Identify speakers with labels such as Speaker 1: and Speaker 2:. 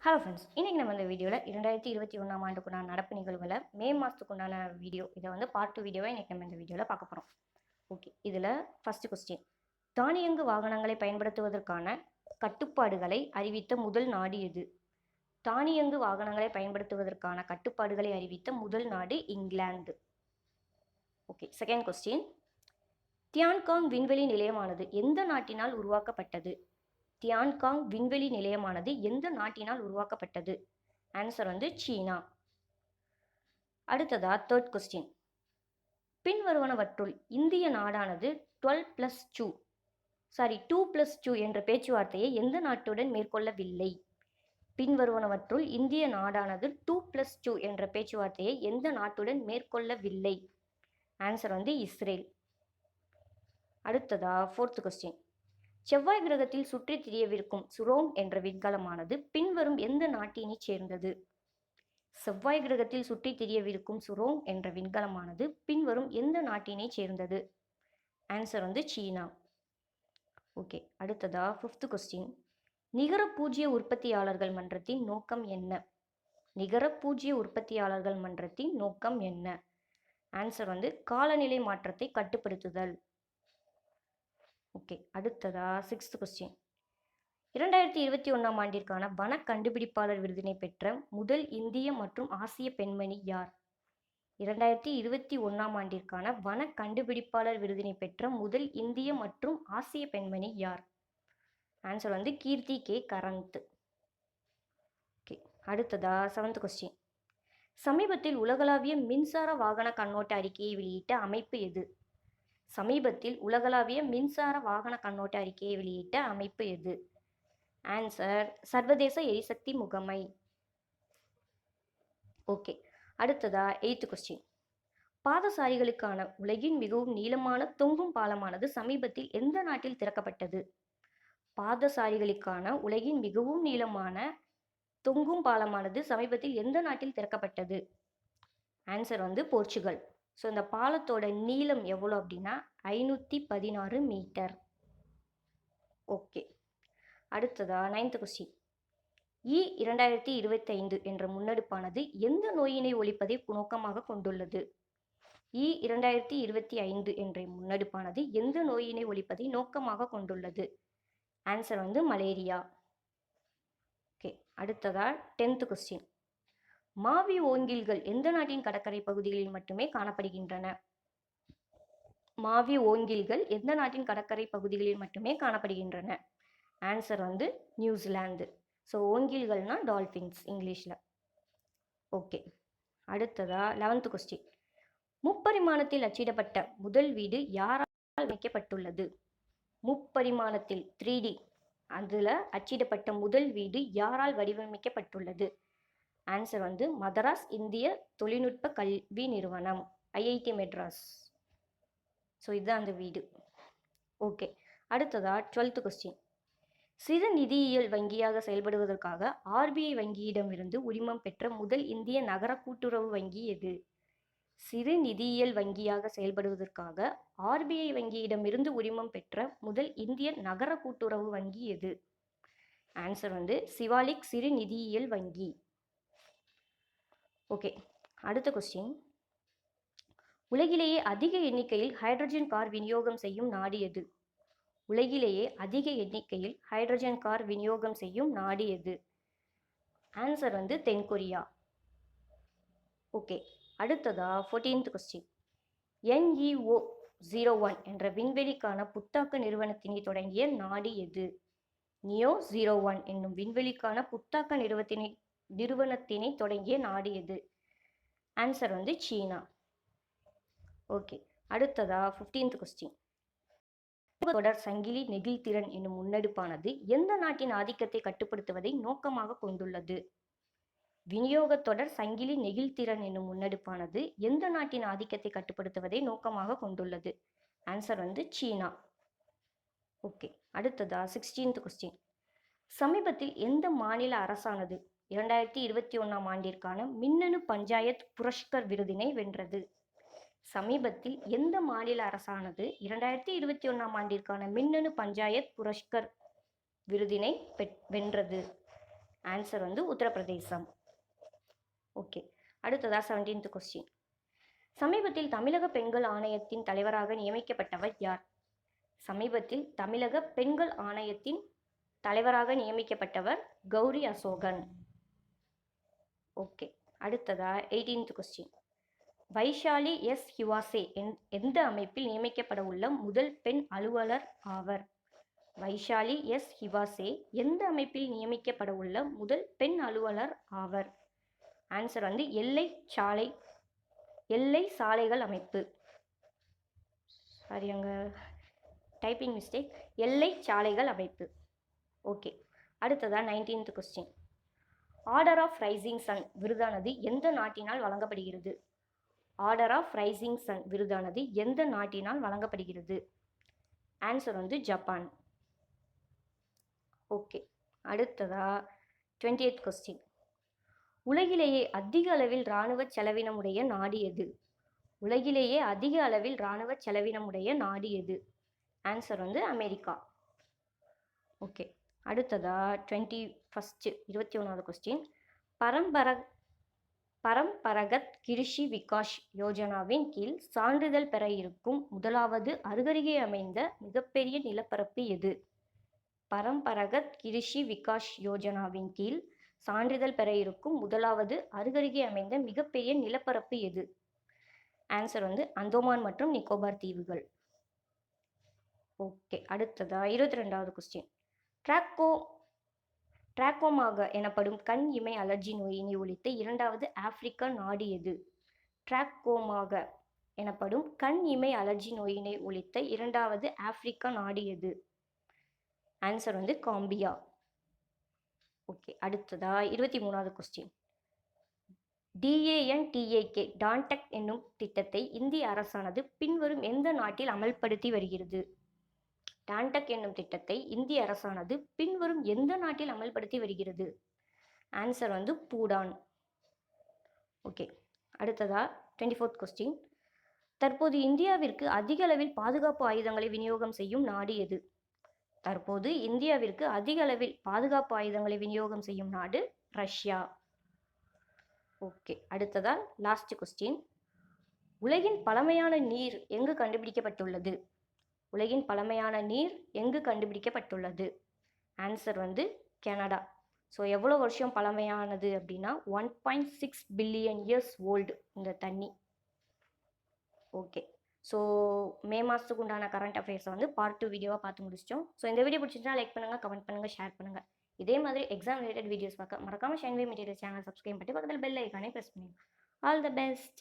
Speaker 1: Hello friends, இன்றைக்கி நம்ம இந்த வீடியோவில் 2021ஆம் ஆண்டுக்குண்டான நடப்பு நிகழ்வுகளை மே மாதத்துக்குண்டான வீடியோ இதை வந்து பார்ட் 2 வீடியோவை இன்றைக்கி நம்ம இந்த வீடியோவில் பார்க்க போகிறோம். ஓகே, இதில் ஃபஸ்ட்டு கொஸ்டின், தானியங்கு வாகனங்களை பயன்படுத்துவதற்கான கட்டுப்பாடுகளை அறிவித்த முதல் நாடு எது? தானியங்கு வாகனங்களை பயன்படுத்துவதற்கான கட்டுப்பாடுகளை அறிவித்த முதல் நாடு இங்கிலாந்து. ஓகே, செகண்ட் கொஸ்டின், தியான்காங் விண்வெளி நிலையமானது எந்த நாட்டினால் உருவாக்கப்பட்டது? தியான்காங் விண்வெளி நிலையமானது எந்த நாட்டினால் உருவாக்கப்பட்டது? ஆன்சர் வந்து சீனா. அடுத்ததா தேர்ட் கொஸ்டின், பின்வருவனவற்றுள் இந்திய நாடானது 2+2 என்ற பேச்சுவார்த்தையை எந்த நாட்டுடன் மேற்கொள்ளவில்லை? பின்வருவனவற்றுள் இந்திய நாடானது 2+2 என்ற பேச்சுவார்த்தையை எந்த நாட்டுடன் மேற்கொள்ளவில்லை? ஆன்சர் வந்து இஸ்ரேல். அடுத்ததா ஃபோர்த் கொஸ்டின், செவ்வாய் கிரகத்தில் சுற்றித் திரியவிருக்கும் சுரோங் என்ற விண்கலமானது பின்வரும் எந்த நாட்டினை சேர்ந்தது? செவ்வாய் கிரகத்தில் சுற்றித் திரியவிருக்கும் சுரோங் என்ற விண்கலமானது பின்வரும் எந்த நாட்டினை சேர்ந்தது? ஆன்சர் வந்து சீனா. ஓகே, அடுத்ததா ஃபிஃப்த் கொஸ்டின், நிகர பூஜ்ய உற்பத்தியாளர்கள் மன்றத்தின் நோக்கம் என்ன? நிகர பூஜ்ய உற்பத்தியாளர்கள் மன்றத்தின் நோக்கம் என்ன? ஆன்சர் வந்து காலநிலை மாற்றத்தை கட்டுப்படுத்துதல். ஓகே, அடுத்ததா சிக்ஸ்த் கொஸ்டின், 2021ஆம் ஆண்டிற்கான வன கண்டுபிடிப்பாளர் விருதினை பெற்ற முதல் இந்திய மற்றும் ஆசிய பெண்மணி யார்? 2021ஆம் ஆண்டிற்கான வன கண்டுபிடிப்பாளர் விருதினை பெற்ற முதல் இந்திய மற்றும் ஆசிய பெண்மணி யார்? ஆன்சர் வந்து கீர்த்தி கே கரந்த். ஓகே, அடுத்ததா செவன்த் கொஸ்டின், சமீபத்தில் உலகளாவிய மின்சார வாகன கண்ணோட்ட அறிக்கையை வெளியிட்ட அமைப்பு எது? சமீபத்தில் உலகளாவிய மின்சார வாகன கண்ணோட்ட அறிக்கையை வெளியிட்ட அமைப்பு எது? ஆன்சர் சர்வதேச எரிசக்தி முகமை. ஓகே, அடுத்ததா எய்த் கொஸ்டின், பாதசாரிகளுக்கான உலகின் மிகவும் நீளமான தொங்கும் பாலமானது சமீபத்தில் எந்த நாட்டில் திறக்கப்பட்டது? பாதசாரிகளுக்கான உலகின் மிகவும் நீளமான தொங்கும் பாலமானது சமீபத்தில் எந்த நாட்டில் திறக்கப்பட்டது? ஆன்சர் வந்து போர்ச்சுகல். ஸோ இந்த பாலத்தோட நீளம் எவ்வளோ அப்படின்னா 516 மீட்டர். ஓகே, அடுத்ததா நைன்த் கொஸ்டின், E2025 என்ற முன்னெடுப்பானது எந்த நோயினை ஒழிப்பதை நோக்கமாக கொண்டுள்ளது? E2025 என்ற முன்னெடுப்பானது எந்த நோயினை ஒழிப்பதை நோக்கமாக கொண்டுள்ளது? ஆன்சர் வந்து மலேரியா. ஓகே, அடுத்ததா 10th கொஸ்டின், மாவி ஓங்கில்கள் எந்த நாட்டின் கடற்கரை பகுதிகளில் மட்டுமே காணப்படுகின்றன? மாவி ஓங்கில்கள் எந்த நாட்டின் கடற்கரை பகுதிகளில் மட்டுமே காணப்படுகின்றன? ஆன்சர் வந்து நியூசிலாந்து. ஸோ ஓங்கில்கள்னா டால்ஃபின்ஸ் இங்கிலீஷில். ஓகே, அடுத்ததா 11th கொஸ்டின், முப்பரிமாணத்தில் அச்சிடப்பட்ட முதல் வீடு யாரால் அமைக்கப்பட்டுள்ளது? முப்பரிமாணத்தில் 3D அதில் அச்சிடப்பட்ட முதல் வீடு யாரால் வடிவமைக்கப்பட்டுள்ளது? ஆன்சர் வந்து மதராஸ் இந்திய தொழில்நுட்ப கல்வி நிறுவனம், ஐஐடி மெட்ராஸ். ஸோ இதுதான் அந்த வீடு. ஓகே, அடுத்ததா 12th கொஸ்டின், சிறு நிதியியல் வங்கியாக செயல்படுவதற்காக ஆர்பிஐ வங்கியிடமிருந்து உரிமம் பெற்ற முதல் இந்திய நகர கூட்டுறவு வங்கி எது? சிறு நிதியியல் வங்கியாக செயல்படுவதற்காக ஆர்பிஐ வங்கியிடமிருந்து உரிமம் பெற்ற முதல் இந்திய நகர கூட்டுறவு வங்கி எது? ஆன்சர் வந்து சிவாலிக் சிறு நிதியியல் வங்கி. ஓகே, அடுத்த கொஸ்டின், உலகிலேயே அதிக எண்ணிக்கையில் ஹைட்ரஜன் கார் விநியோகம் செய்யும் நாடு எது? உலகிலேயே அதிக எண்ணிக்கையில் ஹைட்ரஜன் கார் விநியோகம் செய்யும் நாடு எது? ஆன்சர் வந்து தென்கொரியா. ஓகே, அடுத்ததா 14th கொஸ்டின், NEO-01 என்ற விண்வெளிக்கான புத்தாக்க நிறுவனத்தினை தொடங்கிய நாடு எது? NEO-01 என்னும் விண்வெளிக்கான புத்தாக்க நிறுவனத்தினை தொடங்கிய நாடு எது? ஆன்சர் வந்து சீனா. ஓகே, அடுத்ததா 15th கொஸ்டின், தொடர் சங்கிலி நெகிழ்திறன் என்னும் முன்னெடுப்பானது எந்த நாட்டின் ஆதிக்கத்தை கட்டுப்படுத்துவதை நோக்கமாக கொண்டுள்ளது? விநியோக தொடர் சங்கிலி நெகிழ்திறன் என்னும் முன்னெடுப்பானது எந்த நாட்டின் ஆதிக்கத்தை கட்டுப்படுத்துவதை நோக்கமாக கொண்டுள்ளது? ஆன்சர் வந்து சீனா. ஓகே, அடுத்ததா 16th கொஸ்டின், சமீபத்தில் எந்த மாநில அரசானது 2021ஆம் ஆண்டிற்கான மின்னணு பஞ்சாயத் புரஸ்கர் விருதினை வென்றது? சமீபத்தில் எந்த மாநில அரசானது 2021ஆம் ஆண்டிற்கான மின்னணு பஞ்சாயத் புரஸ்கர் விருதினை வென்றது? ஆன்சர் வந்து உத்தரப்பிரதேசம். ஓகே, அடுத்ததா 17th கொஸ்டின். சமீபத்தில் தமிழக பெண்கள் ஆணையத்தின் தலைவராக நியமிக்கப்பட்டவர் யார்? சமீபத்தில் தமிழக பெண்கள் ஆணையத்தின் தலைவராக நியமிக்கப்பட்டவர் கௌரி அசோகன். ஓகே, அடுத்ததா 18th கொஸ்டின். வைஷாலி எஸ் ஹிவாசே எந்த அமைப்பில் நியமிக்கப்பட உள்ள முதல் பெண் அலுவலர் ஆவர்? வைஷாலி எஸ் ஹிவாசே எந்த அமைப்பில் நியமிக்கப்பட உள்ள முதல் பெண் அலுவலர் ஆவர்? ஆன்சர் வந்து எல்லை சாலைகள் அமைப்பு. சாரி, அங்கே டைப்பிங் மிஸ்டேக். எல்லை சாலைகள் அமைப்பு. ஓகே, அடுத்ததா 19th question. Order of rising sun விருதானது எந்த நாட்டினால் வழங்கப்படுகிறது? ஆர்டர் ஆஃப் ரைசிங் சன் விருதானது எந்த நாட்டினால் வழங்கப்படுகிறது? ஆன்சர் வந்து ஜப்பான். ஓகே, அடுத்ததா 20th கொஸ்டின். உலகிலேயே அதிக அளவில் இராணுவ செலவினமுடைய நாடு எது? உலகிலேயே அதிக அளவில் இராணுவ செலவினமுடைய நாடு எது? ஆன்சர் வந்து அமெரிக்கா. ஓகே, அடுத்ததா 21வது கொஸ்டின். பரம்பரகத் கிருஷி விகாஷ் யோஜனாவின் கீழ் சான்றிதழ் பெற இருக்கும் முதலாவது அருகருகே அமைந்த மிகப்பெரிய நிலப்பரப்பு எது? பரம்பரகத் கிருஷி விகாஷ் யோஜனாவின் கீழ் சான்றிதழ் பெற இருக்கும் முதலாவது அருகருகே அமைந்த மிகப்பெரிய நிலப்பரப்பு எது? ஆன்சர் வந்து அந்தோமான் மற்றும் நிக்கோபார் தீவுகள். ஓகே, அடுத்ததா 22வது கொஸ்டின். டிராக்கோமாக எனப்படும் கண் இமை அலர்ஜி நோயினை ஒழித்த இரண்டாவது ஆப்பிரிக்க நாடு எது? டிராக்கோமாக எனப்படும் கண் இமை அலர்ஜி நோயினை ஒழித்த இரண்டாவது ஆப்பிரிக்க நாடு எது? ஆன்சர் வந்து காம்பியா. ஓகே, அடுத்ததா 23வது கொஸ்டின். DANTAK டான்டெக் என்னும் திட்டத்தை இந்திய அரசானது பின்வரும் எந்த நாட்டில் அமல்படுத்தி வருகிறது? டான்டெக் என்னும் திட்டத்தை இந்திய அரசானது பின்வரும் எந்த நாட்டில் அமல்படுத்தி வருகிறது? ஆன்சர் வந்து பூடான். ஓகே, அடுத்ததா 24th கொஸ்டின். தற்போது இந்தியாவிற்கு அதிக அளவில் பாதுகாப்பு ஆயுதங்களை விநியோகம் செய்யும் நாடு எது? தற்போது இந்தியாவிற்கு அதிக அளவில் பாதுகாப்பு ஆயுதங்களை விநியோகம் செய்யும் நாடு ரஷ்யா. ஓகே, அடுத்ததா லாஸ்ட் கொஸ்டின். உலகின் பழமையான நீர் எங்கு கண்டுபிடிக்கப்பட்டுள்ளது? உலகின் பழமையான நீர் எங்கு கண்டுபிடிக்கப்பட்டுள்ளது? ஆன்சர் வந்து கனடா. ஸோ எவ்வளோ வருஷம் பழமையானது அப்படின்னா 1.6 பில்லியன் இயர்ஸ் ஓல்டு இந்த தண்ணி. ஓகே, ஸோ மே மாதத்துக்கு உண்டான கரண்ட் அஃபேர்ஸை வந்து பார்ட் 2 வீடியோவாக பார்த்து முடிச்சிட்டோம். ஸோ இந்த வீடியோ பிடிச்சிருந்தா லைக் பண்ணுங்கள், கமெண்ட் பண்ணுங்கள், ஷேர் பண்ணுங்கள். இதே மாதிரி எக்ஸாம் ரிலேட்டட் வீடியோஸ் பார்க்க மறக்காமல் ஷைன்வே மெட்டீரியல் சேனல் சப்ஸ்கிரைப் பண்ணி பக்கத்தில் பெல் ஐக்கானே ப்ரெஸ் பண்ணுங்க. All the best.